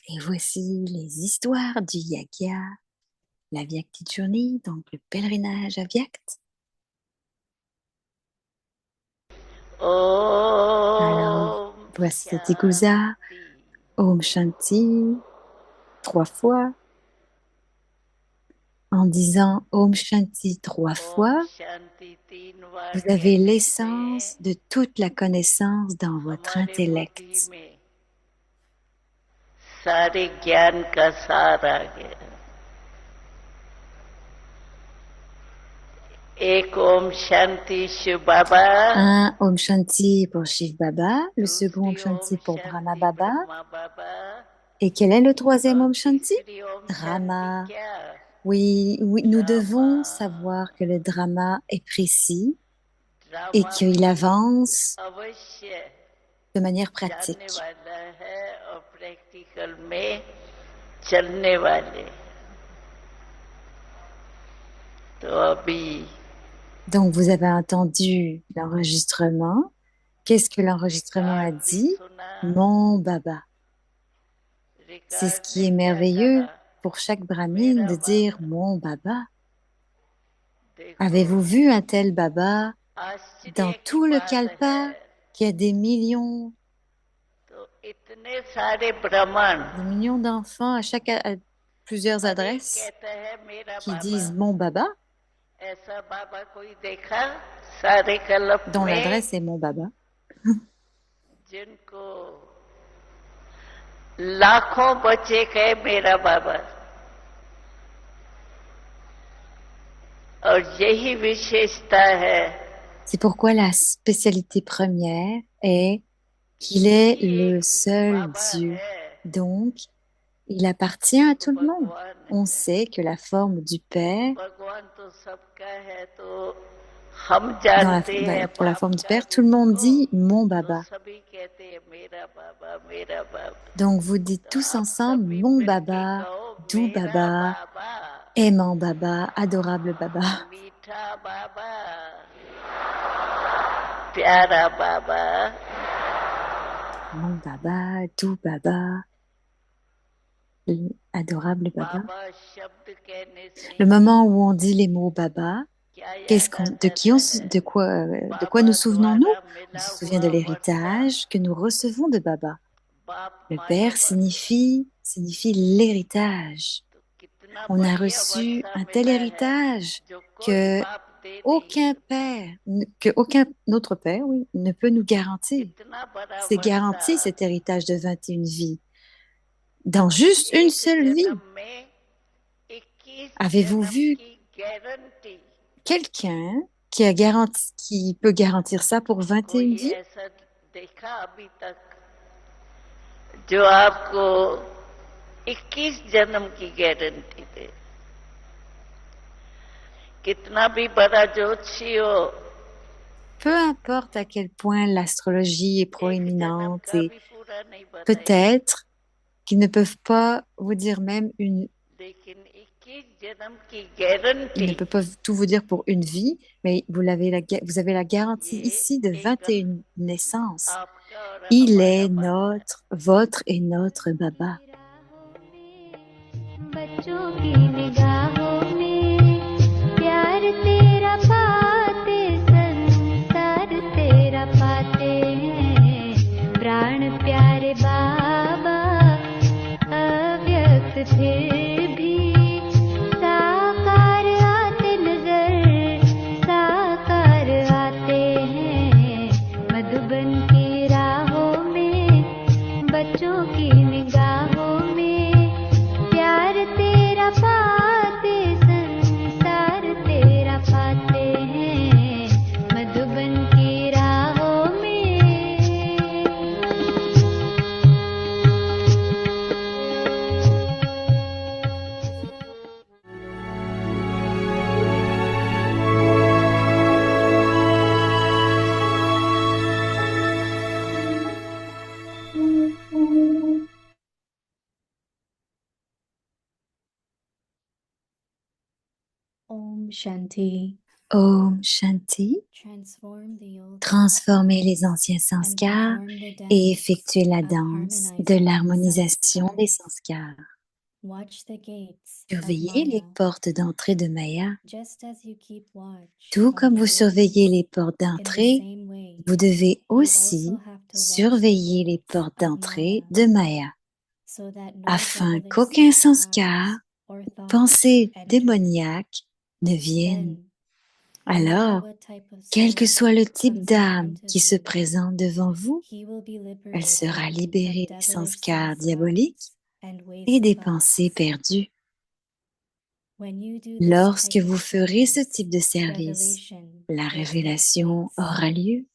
Et voici les histoires du Yagya, la Vyakti Journey, donc le pèlerinage à Vyakt. Alors, Om voici le Tigusa, Shanti. Om Shanti, 3 fois. En disant Om Shanti 3 fois, Om Shanti तीन vous बार avez कहने से l'essence de toute la connaissance dans votre हमारे बुद्धि intellect. में सारे ज्ञान का सार आ गया। एक ओम शांति शिव बाबा, Un Om Shanti pour Shiv Baba, le second Om दूसरी ओम Shanti pour Brahma शांति Baba. ब्रह्मा बाबा Et quel est le troisième और Om Shanti? तीसरी ओम शांति Rama. क्या? Oui, oui, nous drama. devons savoir que le drama est précis et drama qu'il भी avance अवश्य de manière जानने pratique. वाला है और प्रैक्टिकल में चलने वाले। तो अभी Donc, vous avez entendu l'enregistrement. Qu'est-ce que l'enregistrement a record भी dit? सुना। Mon Baba. C'est ce record qui में est क्या कहा? merveilleux pour chaque brahmine मेरा de dire बाबा। Mon Baba. देखो, Avez-vous vu un tel Baba dans आश्चर्य की tout le बात है। Kalpa qui a तो इतने सारे ब्राह्मण des millions d'enfants à plusieurs हर एक adresses कहता है मेरा qui बाबा। disent Mon Baba, ऐसा बाबा कोई देखा सारे कल्प dont में? l'adresse est Mon Baba. जिनको लाखों बच्चे कहे मेरा बाबा, और यही विशेषता है। C'est pourquoi la spécialité première est qu'il est यही le एक seul बाबा Dieu. है Donc, il appartient à जिसको tout le monde. भगवान On है। sait que la forme du Père, भगवान तो सबका है, तो हम जानते हैं pour la बाप forme du का Père, tout le रूप monde को। dit Mon तो Baba. सभी कहते हैं मेरा बाबा मेरा बाबा। Donc, vous dites तो tous आप ensemble सभी Mon मिलके Baba, कहो doux मेरा Baba, बाबा, aimant Baba, adorable Baba. मीठा बाबा, प्यारा बाबा। Mon Baba, doux Baba, adorable Baba. बाबा शब्द कहने से Le moment où on dit les mots Baba, क्या याद आ जाता है? de quoi nous बाबा souvenons-nous? द्वारा On मिला se souvient de हुआ वर्षा। l'héritage que nous recevons de Baba. बाप Le माया Père वर्ष, signifie l'héritage. तो कितना On a बढ़िया reçu वर्षा un tel मिला है héritage जो कोई que बाप दे नहीं aucun सकता। père, que aucun autre père, oui, ne peut nous garantir. इतना बड़ा C'est वर्षा garanti cet héritage de 21 vies dans juste une एक seule vie. जन्म में 21 Avez-vous जन्म vu की guarantee. quelqu'un qui peut garantir ça pour 21 कोई vies? ऐसा देखा अभी तक जो आपको 21 जन्म की गारंटी दे? कितना भी बड़ा ज्योतिषी हो, Peu importe à quel point l'astrologie est एक जन्म proéminente का et भी पूरा नहीं बताएगी। peut-être qu'ils ne peuvent pas vous dire même लेकिन 21 जन्म की ils ne guarantee, peuvent pas tout vous dire pour une vie, mais vous avez la garantie ये ici de एक 21 naissances. आपका और Il हमारा est बाबा है। votre et notre Baba. बच्चों की निगाहों में प्यार तेरा पाते संसार तेरा पाते हैं प्राण प्यारे बाबा अव्यक्त फिर भी साकार आते नजर साकार आते हैं मधुबन की राहों में बच्चों की निगाहों में प्यार तेरा पाते संसार तेरा पाते हैं मधुबन की राहों में Om Shanti. Om Shanti. transform the old Transformer les anciens and sanskars perform the et dance effectuer la of danse de harmonizing the l'harmonisation des sanskars. sanskars. Watch the gates of Surveillez les Maya, portes d'entrée de Maya. just as you keep watch Tout of comme the vous surveillez gates. les portes In the d'entrée, same way, vous devez you also aussi have to watch the surveiller les gates portes of d'entrée Maya, de Maya, so that no afin troublous qu'aucun sanskar, sanskars or thoughts pensée enter. démoniaque, ne vienne. Then, no matter Alors, what type of quel que soul soit le type comes in d'âme front of qui se you, présente devant vous, he will be elle sera liberated libérée from des devilish sanskars diaboliques sanskars and et des waste pensées thoughts. perdues. When you do this Lorsque type vous of ferez ce service, type de service, revelation la will take révélation place. aura lieu.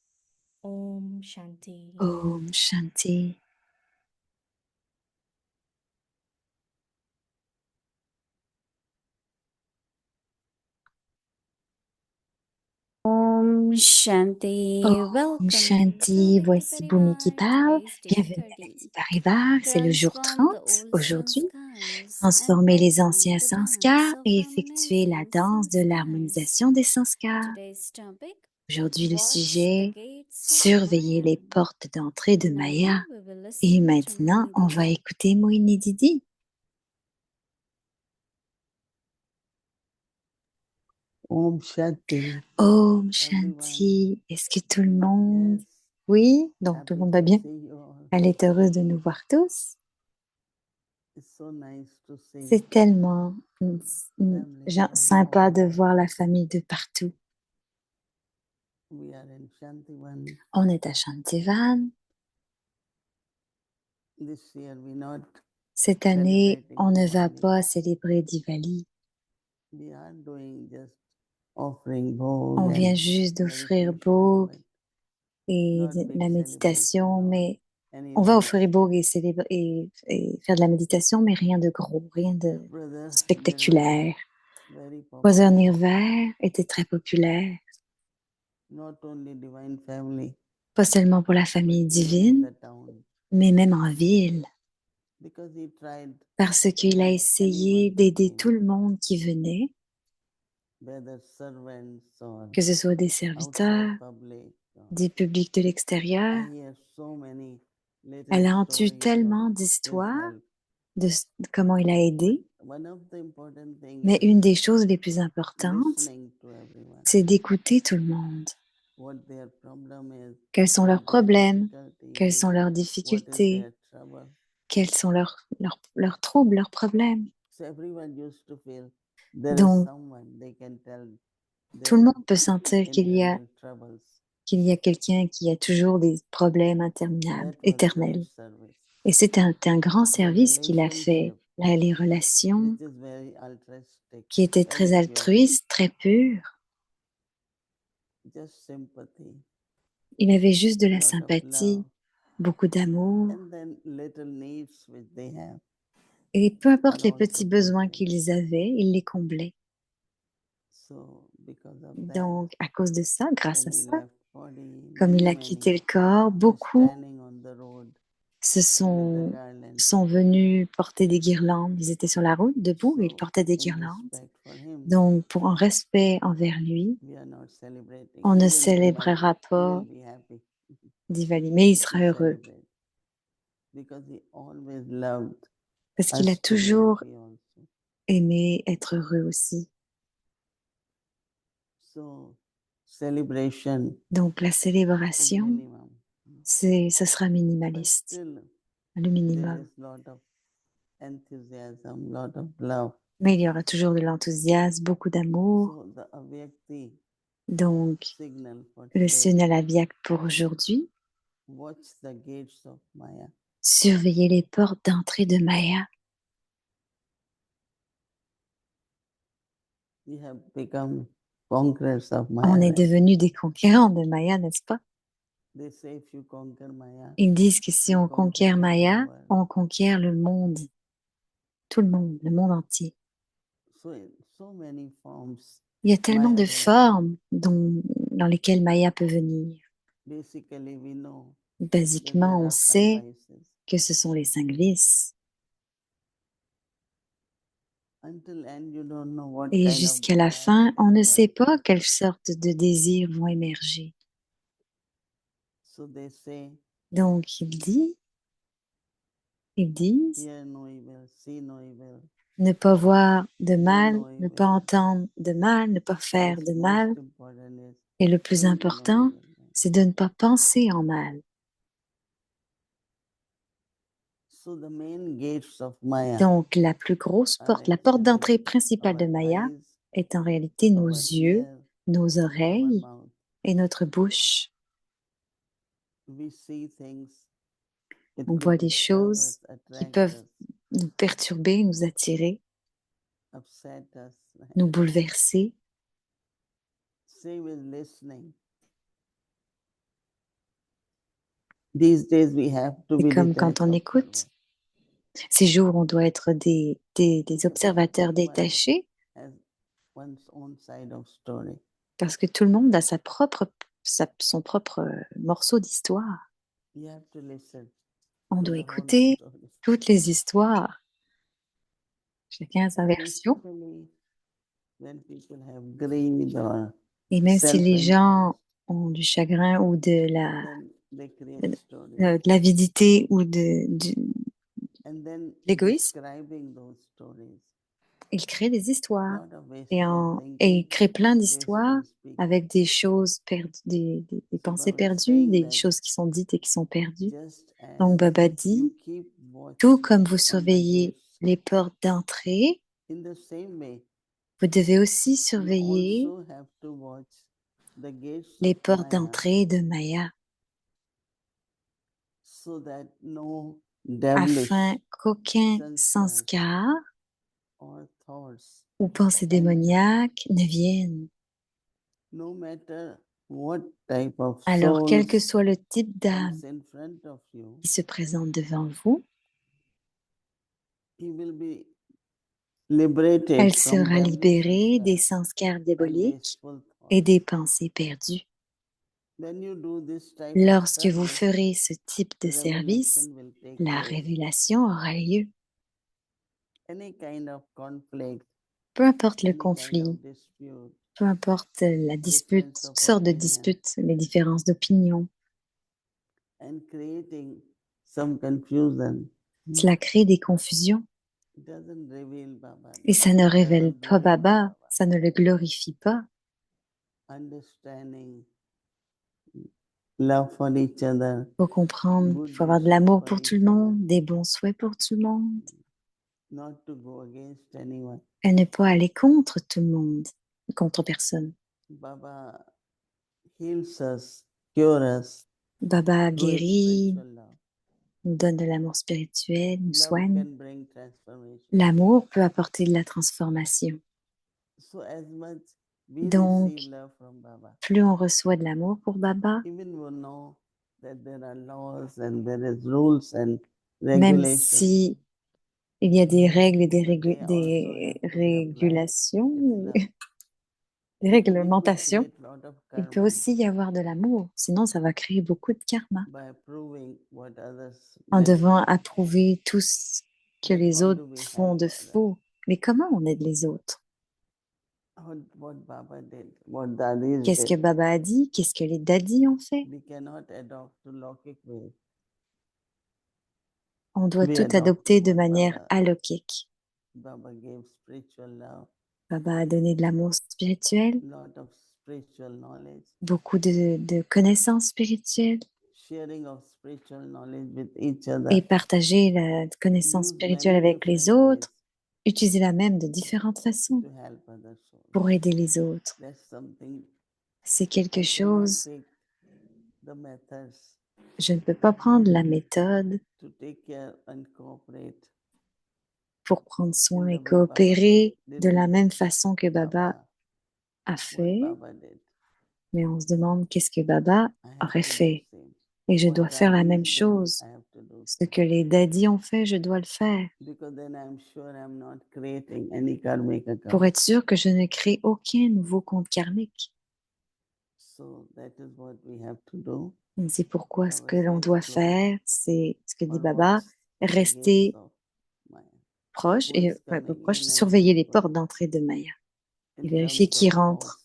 Om Shanti. Om Shanti. Om Shanti. Om Welcome Shanti, to voici Bhumi qui Bhakti parle. Today's day Bienvenue à 30. Bhakti Parivar, c'est le jour Transform the 30 old aujourd'hui. sanskars and Transformer les perform anciens the dance sanskars of et effectuer la harmonizing danse de sanskars. l'harmonisation des sanskars. Today's topic, Aujourd'hui, le watch the sujet, gates of surveiller Maya. les portes d'entrée de Now Maya. we will Et listen to maintenant, Mohini on va Didi. écouter Mohini Didi. Om Shanti. Om Everyone. Shanti. Est-ce que tout le monde... Yes. Oui, donc tout le Happy monde va to bien. see you all. Elle est heureuse de nous voir tous. It's so nice to see C'est tellement family from sympa all de over. voir la famille de partout. We are in Shantivan. On est à Shantivan. This year we not Cette année, celebrating on ne va Diwali. pas célébrer Diwali. We are doing just offering bhog On vient and juste d'offrir meditation, Bhog but et not de big la méditation, celebration or mais any on va nice. offrir Bhog et, et faire de la méditation, mais rien de gros, rien de Brother Nirvan, spectaculaire. very Brother popular. Nirvan était très populaire, Not only divine family, pas seulement pour la famille but even in divine, the town. mais même en ville, Because he tried parce to qu'il a help essayé anyone who d'aider tout le came, monde qui venait, whether servants or que ce soit des outside serviteurs, public. des publics de l'extérieur. I hear so many Elle little a entendu stories tellement of his d'histoires help. de comment il a But aidé, one of the important thing mais is une des choses les plus importantes, listening to everyone. c'est d'écouter tout le monde. What their problem is, Quels sont what leurs their problèmes, quelles difficulties, sont leurs what is difficultés, their trouble. quels sont leurs troubles, leurs problèmes. So everyone used to feel there is Donc, someone they can tell tout le their monde peut sentir internal troubles. qu'il y a quelqu'un qui a toujours des problèmes interminables, That was great éternels. service. Et c'est un grand The service qu'il a fait. relationship, Là, les relations which is very altruistic, qui étaient très very pure, altruistes, très pures. just sympathy, Il avait juste de la lot of sympathie, love, beaucoup d'amour. and then little needs which they have Et peu importe are les also petits besoins fulfilled. qu'ils avaient, il les comblait. So because of that, Donc, à cause de ça, grâce when à he ça, left body, comme il a many quitté le corps, were beaucoup standing on the road se with the garland. sont venus porter des guirlandes. Ils étaient sur la route, debout, et ils So portaient des in guirlandes. respect for him, Donc, pour en respect envers lui, we are not celebrating. on ne Even Diwali, célébrera he pas will be happy Diwali, mais il sera to heureux celebrate because he always loved parce qu'il a us to be toujours happy also. aimé être heureux aussi. So celebration Donc, la is célébration, minimum, ce sera but minimaliste, still le there minimum. is lot of enthusiasm, lot of love. Mais il y aura toujours de l'enthousiasme, beaucoup d'amour. So the Avyakti Donc, signal for le today, signal aviaque pour aujourd'hui, watch the gates of Maya. surveiller les portes d'entrée de Maya. We have become conquerors of On Maya. est Right? devenus des conquérants de Maya, n'est-ce pas? They say if you conquer Maya, Ils disent que si you on conquer conquiert the whole Maya, world. on conquiert le monde, tout le monde entier. So in so many forms, Il y a tellement Maya de will come. formes dans lesquelles Maya peut venir. Basically, we know that Basiquement, there on are 5 sait vices. que ce sont les 5 vices. Et jusqu'à la fin, on ne sait pas quelles sortes de désirs vont émerger. Donc, ils disent ne pas voir de mal, ne pas entendre de mal, ne pas faire de mal. Et le plus important, c'est de ne pas penser en mal. Donc, la plus grosse porte, la porte d'entrée principale de Maya est en réalité nos yeux, nos oreilles et notre bouche. On voit des choses qui peuvent nous perturber, nous attirer, nous bouleverser. Et comme quand on écoute, ces jours, on doit être des observateurs détachés parce que tout le monde a son propre morceau d'histoire. On doit écouter toutes les histoires. Chacun a sa version. Et même si les gens ont du chagrin ou de l'avidité ou de l'égoïsme, ils créent des histoires. Et ils créent plein d'histoires avec des choses perdues, des pensées perdues, des choses qui sont dites et qui sont perdues. Donc Baba dit, tout comme vous surveillez les portes d'entrée, vous devez aussi surveiller les portes d'entrée de Maya, afin qu'aucun sanskar ou pensée démoniaque ne vienne. Alors, quel que soit le type d'âme qui se présente devant vous, elle sera libérée des sanskars diaboliques et des pensées perdues. Lorsque vous ferez ce type de service, la révélation aura lieu. Peu importe le conflit, peu importe la dispute, toutes sortes de disputes, les différences d'opinion, cela crée des confusions. Et ça ne révèle pas Baba, ça ne le glorifie pas. Il faut comprendre qu'il faut avoir de l'amour pour tout le monde, des bons souhaits pour tout le monde, et ne pas aller contre tout le monde, contre personne. Baba guérit, nous donne de l'amour spirituel, nous soigne. L'amour peut apporter de la transformation. Donc, plus on reçoit de l'amour pour Baba, même si il y a des règles et des régulations, des réglementations, il peut aussi y avoir de l'amour. Sinon, ça va créer beaucoup de karma. En devant approuver tout ce que les autres font de faux. Mais comment on aide les autres? Qu'est-ce que Baba a dit? Qu'est-ce que les dadis ont fait? On doit tout adopter de manière alokik. Baba a donné de l'amour spirituel, beaucoup de connaissances spirituelles, et partager la connaissance spirituelle avec les autres, utiliser la même de différentes façons pour aider les autres. C'est quelque chose, je ne peux pas prendre la méthode pour prendre soin et coopérer de la même façon que Baba a fait, mais on se demande qu'est-ce que Baba aurait fait. Et je dois faire la même chose. Ce que les dadis ont fait, je dois le faire. Pour être sûr que je ne crée aucun nouveau compte karmique. Et c'est pourquoi ce que l'on doit faire, c'est ce que dit Baba, rester proche et plus proche, surveillez les portes d'entrée de Maya et vérifiez qui rentre.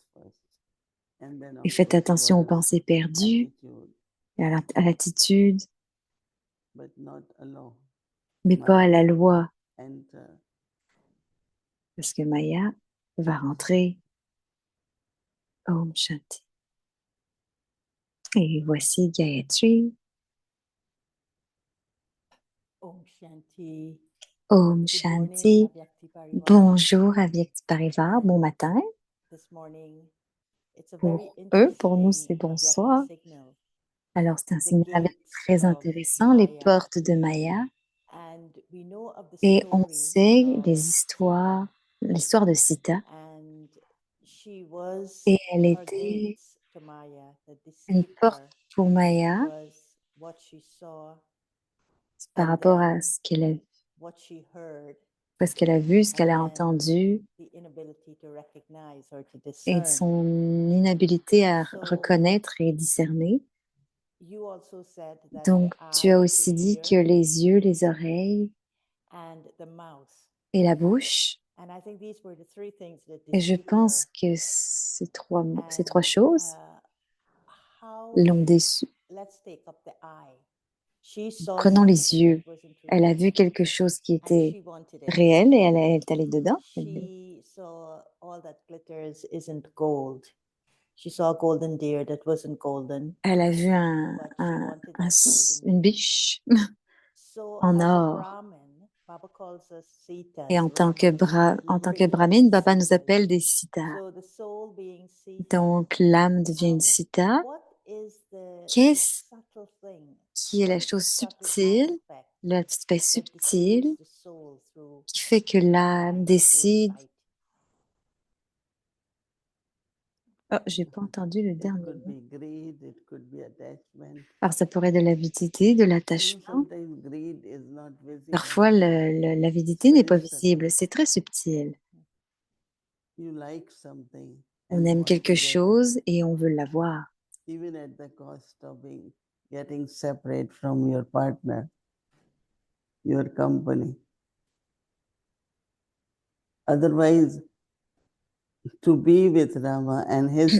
Et faites attention aux pensées perdues et à l'attitude, mais pas à la loi, parce que Maya va rentrer. Om Shanti. Et voici Gayatri. Om Shanti. Om Shanti. Bonjour Avyakti Parivar, bon matin. Pour eux, pour nous, c'est bonsoir. Alors, c'est un signal très intéressant, les portes de Maya. Et on sait l'histoire de Sita. Et elle était une porte pour Maya par rapport à ce qu'elle a, parce qu'elle a vu, ce qu'elle a entendu et son inhabilité à reconnaître et discerner. Donc, tu as aussi dit que les yeux, les oreilles et la bouche, et je pense que ces trois choses l'ont déçue. Prenons les yeux. Elle a vu quelque chose qui était réel et elle est allée dedans. Elle a vu une biche en or. Et en tant que brahmine, Baba nous appelle des sitas. Donc l'âme devient une sita. Qu'est-ce qui est la chose subtile, l'aspect subtil qui fait que l'âme décide. Oh, j'ai pas entendu le dernier mot. Alors, ça pourrait être de l'avidité, de l'attachement. Parfois, l'avidité n'est pas visible, c'est très subtil. On aime quelque chose et on veut l'avoir.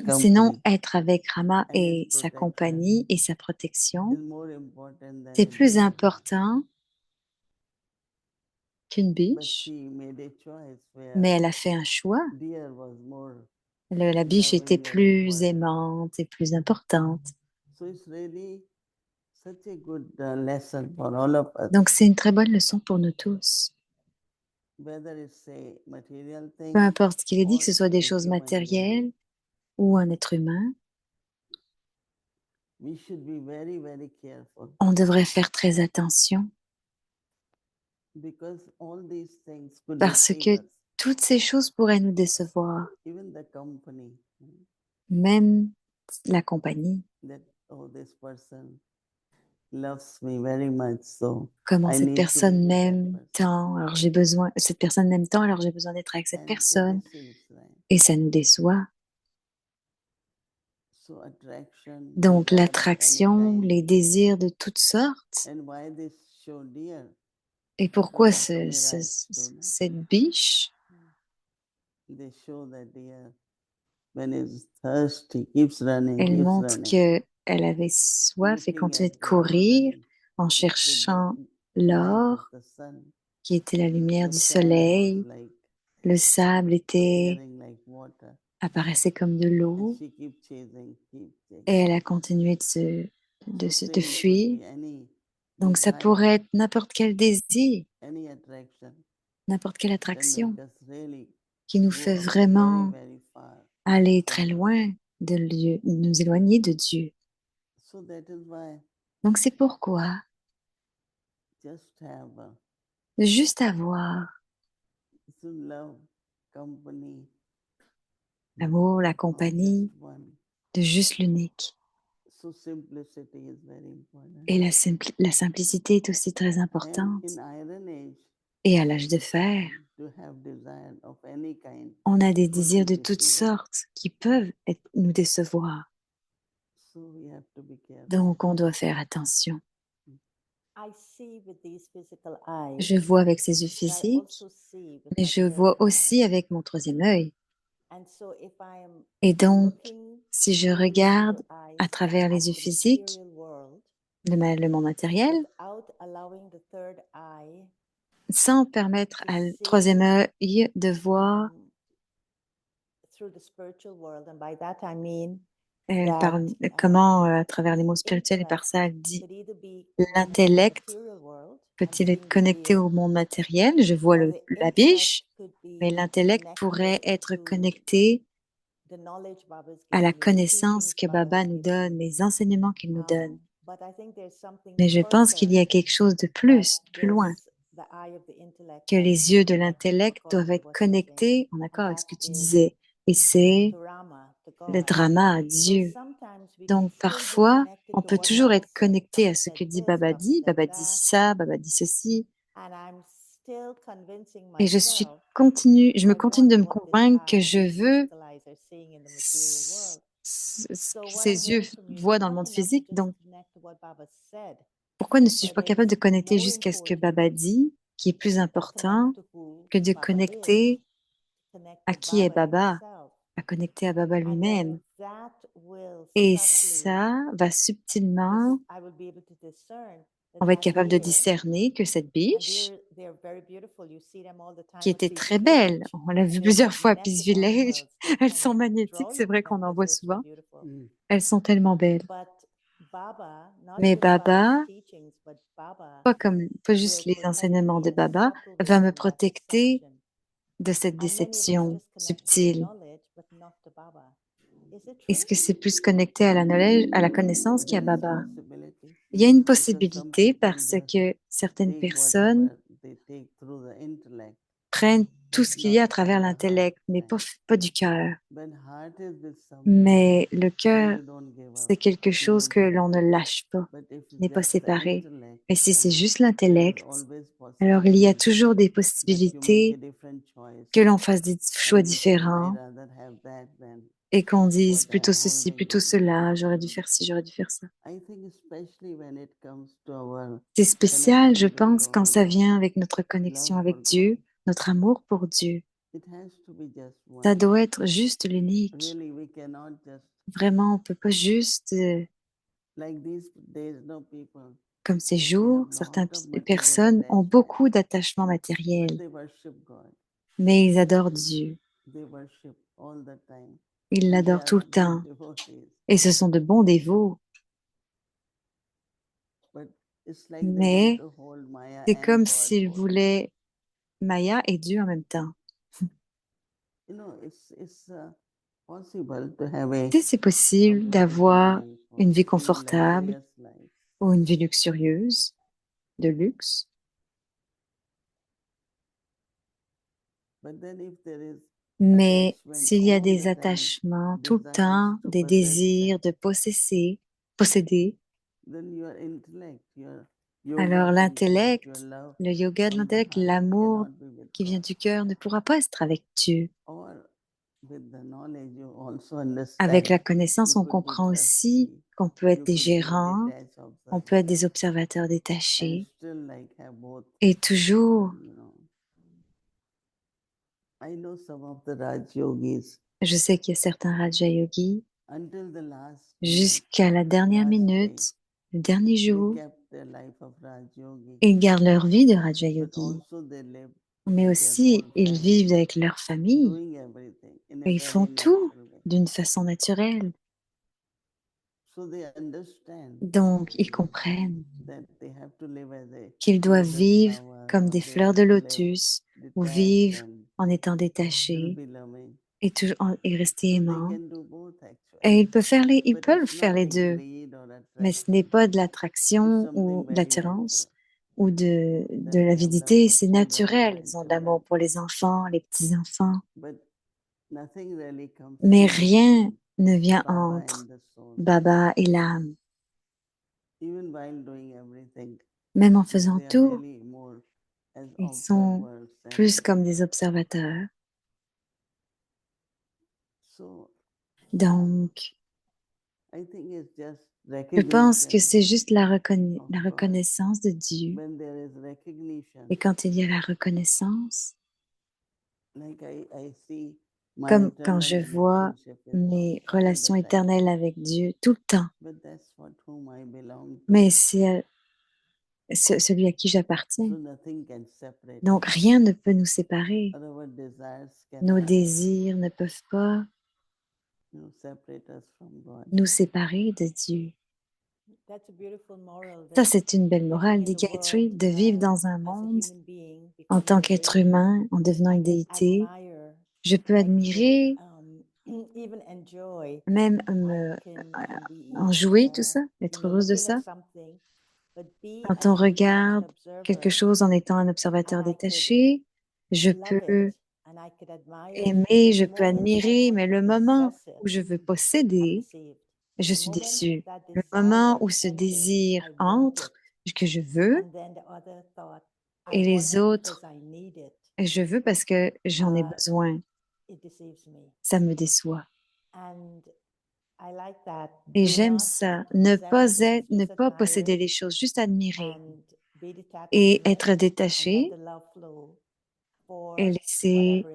Sinon, être avec Rama et sa compagnie et sa protection, c'est plus important qu'une biche. Mais elle a fait un choix. La biche était plus aimante et plus importante. Donc, c'est une très bonne leçon pour nous tous. Peu importe ce qu'il est dit, que ce soit des choses matérielles ou un être humain, on devrait faire très attention parce que toutes ces choses pourraient nous décevoir, même la compagnie. Comment cette personne m'aime tant, alors cette personne m'aime tant, alors j'ai besoin d'être avec cette personne, et ça nous déçoit. Donc l'attraction, les désirs de toutes sortes. Et pourquoi cette biche? Elle montre qu'elle avait soif et continuait de courir en cherchant l'or, qui était la lumière du soleil. Le sable apparaissait comme de l'eau. Et elle a continué de fuir. Donc ça pourrait être n'importe quel désir, n'importe quelle attraction qui nous fait vraiment aller très loin de Dieu, nous éloigner de Dieu. Donc c'est pourquoi juste avoir l'amour, la compagnie de juste l'unique. Et la simplicité est aussi très importante. Et à l'âge de fer, on a des désirs de toutes sortes qui peuvent nous décevoir. Donc, on doit faire attention. Je vois avec ces yeux physiques, mais je vois aussi avec mon troisième œil. Et donc, si je regarde à travers les yeux physiques, le monde matériel, sans permettre à le troisième œil de voir, elle parle comment, à travers les mots spirituels, et par ça, elle dit l'intellect peut-il être connecté au monde matériel? Je vois la biche, mais l'intellect pourrait être connecté à la connaissance que Baba nous donne, les enseignements qu'il nous donne. Mais je pense qu'il y a quelque chose de plus loin, que les yeux de l'intellect doivent être connectés, en accord avec ce que tu disais, et c'est le drama à Dieu. Donc parfois, on peut toujours être connecté à ce que dit, Baba dit ça, Baba dit ceci, et je me continue de me convaincre que je veux ce que ces yeux voient dans le monde physique. Donc, pourquoi ne suis-je pas capable de connecter jusqu'à ce que Baba dit, qui est plus important que de connecter à qui est Baba, à connecter à Baba lui-même? Et ça va subtilement, on va être capable de discerner que cette biche, qui était très belle, on l'a vu plusieurs fois à Peace Village, elles sont magnétiques, c'est vrai qu'on en voit souvent, elles sont tellement belles. Mais Baba, pas juste les enseignements de Baba, va me protecter de cette déception subtile. Est-ce que c'est plus connecté à à la connaissance qu'à Baba? Il y a une possibilité parce que certaines personnes prennent tout ce qu'il y a à travers l'intellect, mais pas du cœur. Mais le cœur, c'est quelque chose que l'on ne lâche pas, n'est pas séparé. Mais si c'est juste l'intellect, alors il y a toujours des possibilités que l'on fasse des choix différents et qu'on dise plutôt ceci, plutôt cela, j'aurais dû faire ci, j'aurais dû faire ça. C'est spécial, je pense, quand ça vient avec notre connexion avec Dieu, notre amour pour Dieu. Ça doit être juste l'unique. Vraiment, on peut pas juste, comme ces jours, certaines personnes ont beaucoup d'attachements matériels, mais ils adorent Dieu. Ils l'adorent tout le temps. Et ce sont de bons dévots. Mais c'est comme s'ils voulaient Maya et Dieu en même temps. C'est possible d'avoir une vie confortable ou une vie luxurieuse, de luxe. Mais s'il y a des attachements tout le temps, des désirs de posséder, alors l'intellect, le yoga de l'intellect, l'amour qui vient du cœur ne pourra pas être avec Dieu. Avec la connaissance, on comprend aussi qu'on peut être des gérants, on peut être des observateurs détachés et toujours, je sais qu'il y a certains Raja Yogis, jusqu'à la dernière minute, le dernier jour, ils gardent leur vie de Raja Yogi, mais aussi ils vivent avec leur famille et ils font tout d'une façon naturelle. Donc, ils comprennent qu'ils doivent vivre comme des fleurs de lotus ou vivre en étant détachés et rester aimants. Et ils peuvent faire les deux, mais ce n'est pas de l'attraction ou de l'attirance ou de l'avidité, c'est naturel. Ils ont de l'amour pour les enfants, les petits-enfants. Mais rien ne vient entre Baba et l'âme. Même en faisant tout, ils sont plus comme des observateurs. Donc, Je pense que c'est juste la reconnaissance de Dieu. Et quand il y a la reconnaissance, comme quand je vois mes relations éternelles avec Dieu tout le temps, mais c'est celui à qui j'appartiens. Donc rien ne peut nous séparer. Nos désirs ne peuvent pas nous séparer de Dieu. Ça, c'est une belle morale, dit Gayatri, de vivre dans un monde en tant qu'être humain, en devenant une déité. Je peux admirer, même en jouer, tout ça, être heureuse de ça. Quand on regarde quelque chose en étant un observateur détaché, je peux aimer, je peux admirer, mais le moment où je veux posséder, je suis déçue. Le moment où ce désir entre, que je veux, et les autres, je veux parce que j'en ai besoin, ça me déçoit. Et j'aime ça, ne pas posséder les choses, juste admirer et être détaché et laisser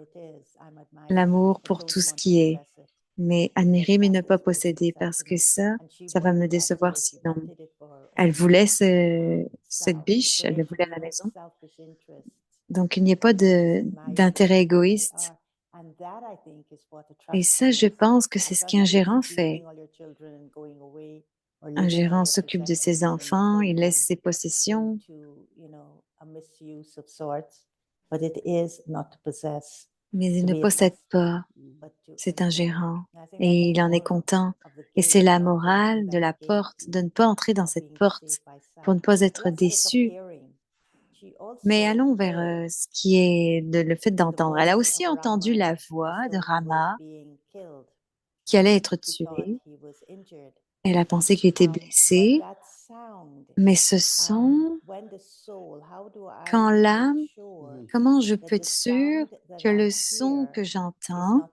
l'amour pour tout ce qui est. Mais admirer, mais ne pas posséder, parce que ça va me décevoir sinon. Elle voulait cette biche, elle le voulait à la maison. Donc, il n'y a pas d'intérêt égoïste. Et ça, je pense que c'est ce qu'un gérant fait. Un gérant s'occupe de ses enfants, il laisse ses possessions. Mais il ne possède pas. C'est un gérant et il en est content. Et c'est la morale de la porte, de ne pas entrer dans cette porte pour ne pas être déçu. Mais allons vers ce qui est le fait d'entendre. Elle a aussi entendu la voix de Rama qui allait être tué. Elle a pensé qu'il était blessé. Mais ce son, quand l'âme, comment je peux être sûre que le son que j'entends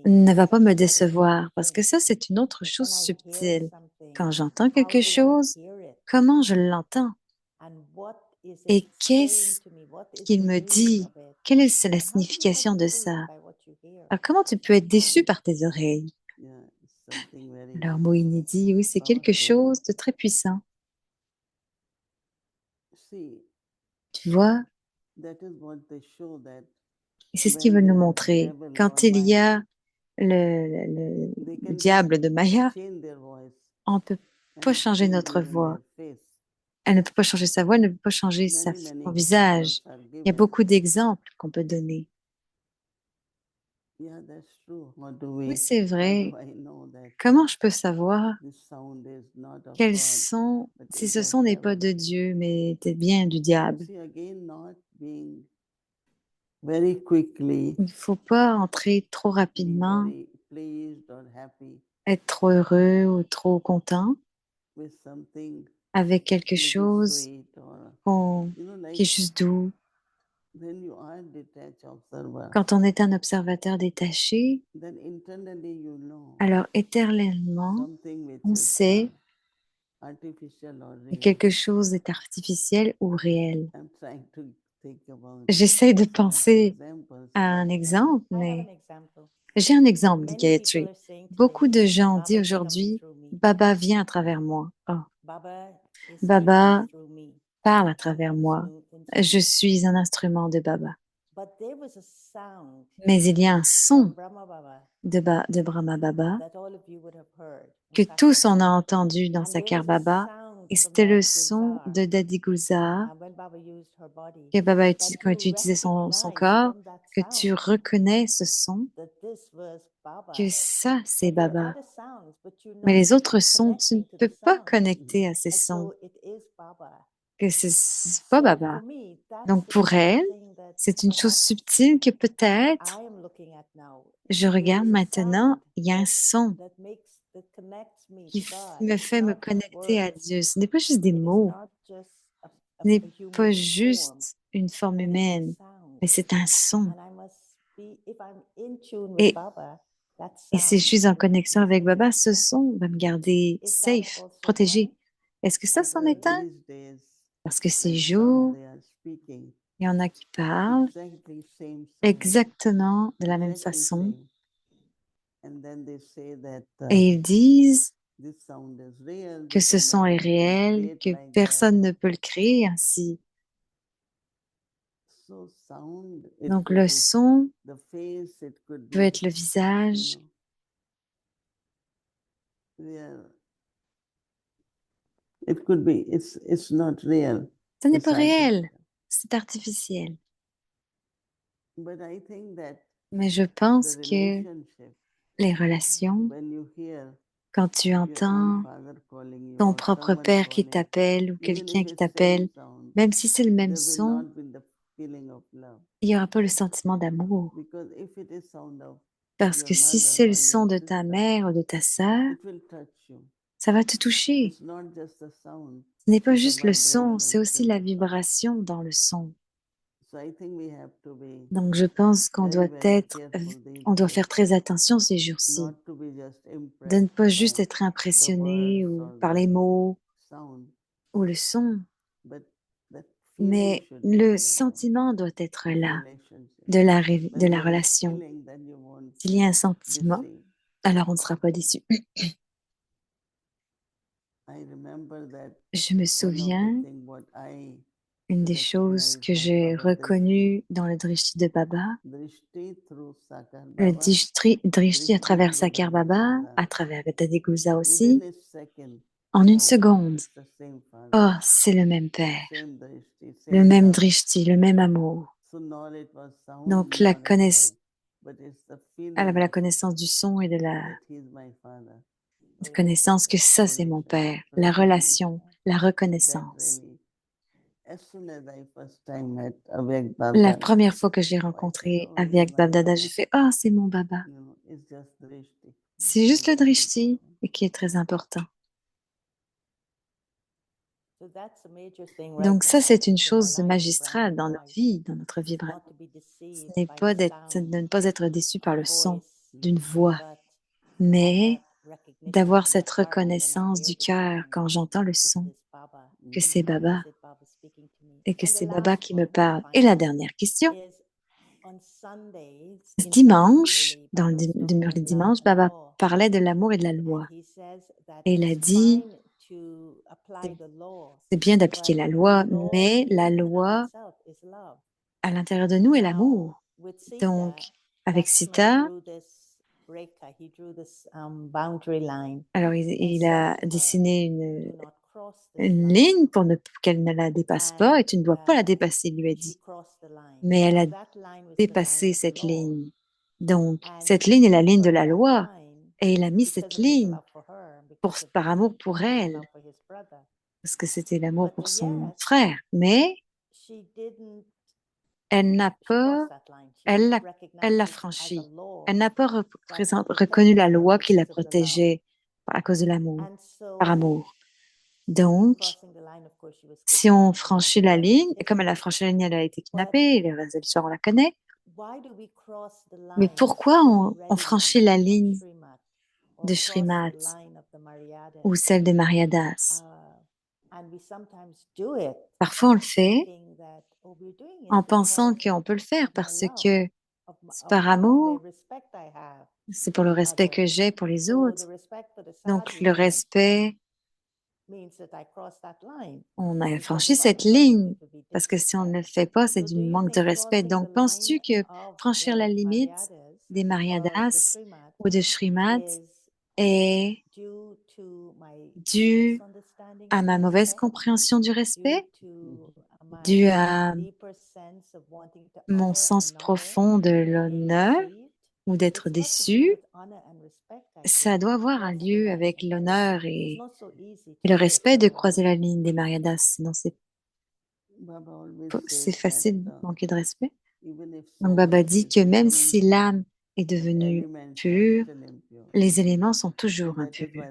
ne va pas me décevoir? Parce que ça, c'est une autre chose subtile. Quand j'entends quelque chose, comment je l'entends? Et qu'est-ce qu'il me dit? Quelle est la signification de ça? Alors, comment tu peux être déçu par tes oreilles? Alors, Moïni dit, oui, c'est quelque chose de très puissant. Tu vois? Et c'est ce qu'ils veulent nous montrer. Quand il y a le diable de Maya, on ne peut pas changer notre voix. Elle ne peut pas changer sa voix, elle ne peut pas changer son visage. Il y a beaucoup d'exemples qu'on peut donner. Oui, c'est vrai. Comment je peux savoir quel son, si ce son n'est pas de Dieu, mais bien du diable? Il ne faut pas entrer trop rapidement, être trop heureux ou trop content avec quelque chose qui est juste doux. Quand on est un observateur détaché, alors éternellement, on sait que quelque chose est artificiel ou réel. J'essaie de penser à un exemple, mais j'ai un exemple, dit Gayatri. Beaucoup de gens disent aujourd'hui, Baba vient à travers moi. Oh, Baba parle à travers moi. Je suis un instrument de Baba. Mais il y a un son de Brahma Baba que tous on a entendu dans Sakar Baba, et c'était le son de Dadi Gulzar que Baba quand tu utilisais son corps, que tu reconnais ce son, que ça c'est Baba. Mais les autres sons, tu ne peux pas connecter à ces sons, que c'est pas Baba. Donc pour elle, c'est une chose subtile que peut-être je regarde maintenant, il y a un son qui me fait me connecter à Dieu. Ce n'est pas juste des mots, ce n'est pas juste une forme humaine, mais c'est un son. Et Et si je suis en connexion avec Baba, ce son va me garder safe, protégé. Est-ce que ça c'en est un? Parce que ces jours, il y en a qui parlent exactement de la même façon et ils disent que ce son est réel, que personne ne peut le créer ainsi. Donc le son peut être le visage. Ce n'est pas réel, c'est artificiel. Mais je pense que les relations, quand tu entends ton propre père qui t'appelle ou quelqu'un qui t'appelle, même si c'est le même son, il n'y aura pas le sentiment d'amour. Parce que si c'est le son de ta mère ou de ta sœur, ça va te toucher. Ce n'est pas juste le son, c'est aussi la vibration dans le son. Donc je pense qu'on doit faire très attention ces jours-ci, de ne pas juste être impressionné ou par les mots ou le son, mais le sentiment doit être là de la relation. S'il y a un sentiment, alors on ne sera pas déçu. Je me souviens, une des choses que j'ai reconnues dans le drishti de Baba, le drishti à travers Sakar Baba, à travers Gata Gulza aussi, en une seconde, oh, c'est le même Père, le même drishti, le même amour. Donc la connaissance du son et de la connaissance que ça, c'est mon Père, la relation, la reconnaissance. La première fois que j'ai rencontré Avyak Babdada, j'ai fait « Ah, c'est mon Baba ». C'est juste le drishti et qui est très important. Donc ça, c'est une chose magistrale dans notre vie, dans notre vibration. Ce n'est pas de ne pas être déçu par le son d'une voix, mais d'avoir cette reconnaissance du cœur quand j'entends le son, que c'est Baba et que c'est Baba qui me parle. Et la dernière question, dimanche, dans le demeure du dimanche, Baba parlait de l'amour et de la loi. Et il a dit, c'est bien d'appliquer la loi, mais la loi à l'intérieur de nous est l'amour. Donc, avec Sita, alors il a dessiné une ligne pour qu'elle ne la dépasse pas et tu ne dois pas la dépasser, il lui a dit. Mais elle a dépassé cette ligne. Donc, cette ligne est la ligne de la loi et il a mis cette ligne par amour pour elle, parce que c'était l'amour pour son frère. Mais elle n'a pas, elle l'a franchi. Elle n'a pas reconnu la loi qui la protégeait à cause de l'amour, par amour. Donc, si on franchit la ligne, et comme elle a franchi la ligne, elle a été kidnappée, le reste de l'histoire, on la connaît. Mais pourquoi on franchit la ligne de Srimad ou celle de Mariadas? Parfois, on le fait en pensant qu'on peut le faire parce que c'est par amour, c'est pour le respect que j'ai pour les autres. Donc, le respect, on a franchi cette ligne parce que si on ne le fait pas, c'est du manque de respect. Donc, penses-tu que franchir la limite des Mariadas ou de Srimad est dû à ma mauvaise compréhension du respect, dû à mon sens profond de l'honneur ou d'être déçu? Ça doit avoir un lieu avec l'honneur et le respect de croiser la ligne des Mariadas, sinon c'est facile de manquer de respect. Donc Baba dit que même si l'âme est devenue pure, les éléments sont toujours impurs.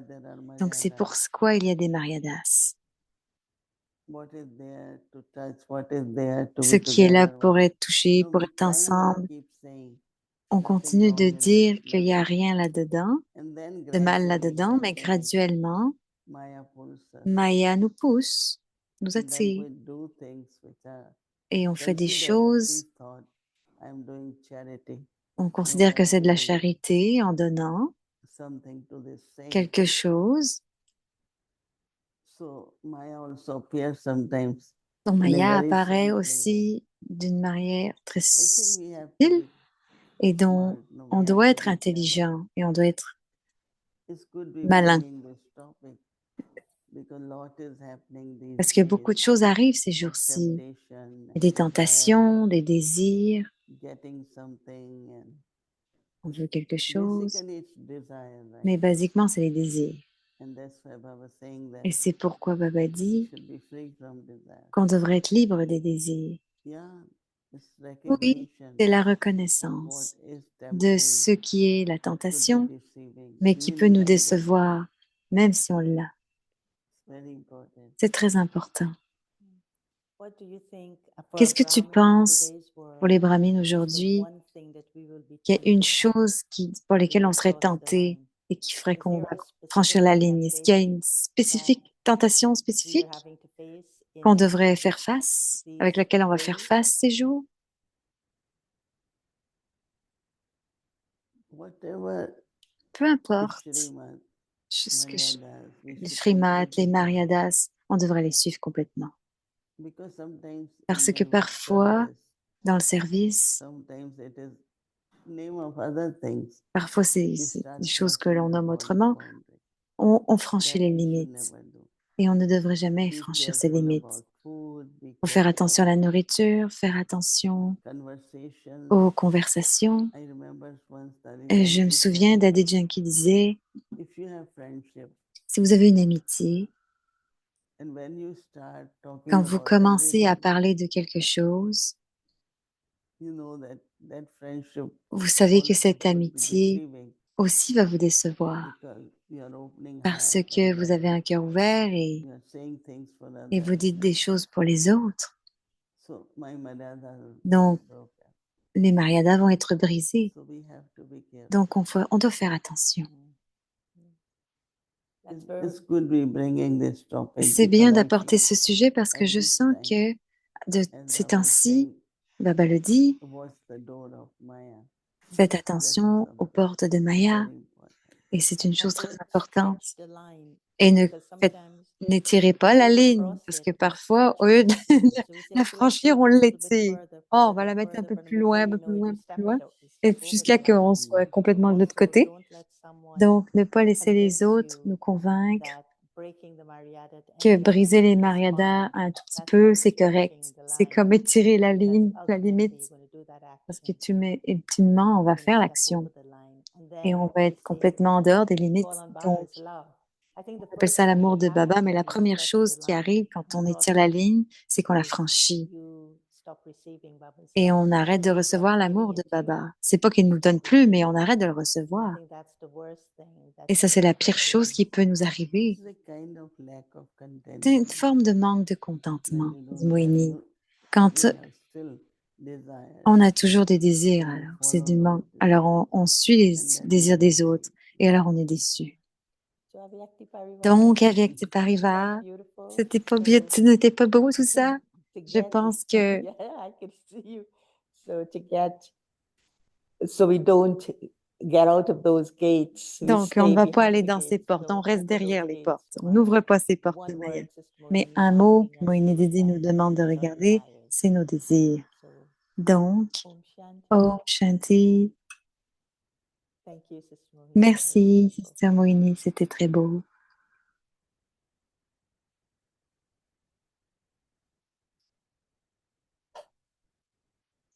Donc c'est pour quoi il y a des Mariadas. Ce qui est là pour être touché, pour être ensemble. on continue de dire qu'il n'y a rien là-dedans, de mal là-dedans, mais graduellement, Maya nous pousse, nous attire, et on fait des choses, on considère que c'est de la charité en donnant quelque chose. Donc Maya apparaît aussi d'une manière très subtile et dont on doit être intelligent et on doit être malin. Parce que beaucoup de choses arrivent ces jours-ci. Des tentations, des désirs, on veut quelque chose, mais basiquement c'est les désirs. Et c'est pourquoi Baba dit qu'on devrait être libre des désirs. Oui, c'est la reconnaissance de ce qui est la tentation, mais qui peut nous décevoir, même si on l'a. C'est très important. Qu'est-ce que tu penses pour les brahmines aujourd'hui, qu'il y a une chose pour laquelle on serait tenté et qui ferait qu'on va franchir la ligne? Est-ce qu'il y a une tentation spécifique qu'on devrait faire face, avec laquelle on va faire face ces jours? Peu importe. Les Srimad, les Maryadas, on devrait les suivre complètement. Parce que parfois, dans le service, parfois c'est des choses que l'on nomme autrement, on franchit les limites et on ne devrait jamais franchir ces limites. Il faut faire attention à la nourriture, faire attention aux conversations. Et je me souviens d'Adidjan qui disait, si vous avez une amitié, quand vous commencez à parler de quelque chose, vous savez que cette amitié aussi va vous décevoir parce que vous avez un cœur ouvert et vous dites des choses pour les autres. Donc, les Maryadas vont être brisés. Donc, on doit faire attention. C'est bien d'apporter ce sujet parce que je sens que de ces temps-ci, Baba le dit, faites attention aux portes de Maya et c'est une chose très importante. Et n'étirez pas la ligne parce que parfois, au lieu de la franchir, on l'étire. Oh, on va la mettre un peu plus loin, un peu plus loin, un peu plus loin, et jusqu'à qu'on soit complètement de l'autre côté. Donc, ne pas laisser les autres nous convaincre que briser les Maryadas un tout petit peu, c'est correct. C'est comme étirer la ligne, la limite, parce que ultimement, on va faire l'action et on va être complètement en dehors des limites. Donc, on appelle ça l'amour de Baba, mais la première chose qui arrive quand on étire la ligne, c'est qu'on la franchit. Et on arrête de recevoir l'amour de Baba. C'est pas qu'il ne nous donne plus, mais on arrête de le recevoir. Et ça, c'est la pire chose qui peut nous arriver. C'est une forme de manque de contentement, dit Moini. Quand on a toujours des désirs, alors c'est du manque. Alors on suit les désirs des autres, et alors on est déçu. Donc, avec tes Parivar, c'était pas bien, ce n'était pas beau tout ça? Je pense que donc, on ne va pas aller dans ces portes, on reste derrière les portes. On n'ouvre pas ces portes de Maya. Mais un mot que Moini Didi nous demande de regarder, c'est nos désirs. Donc, Om Shanti. Merci, Sister Moini, c'était très beau.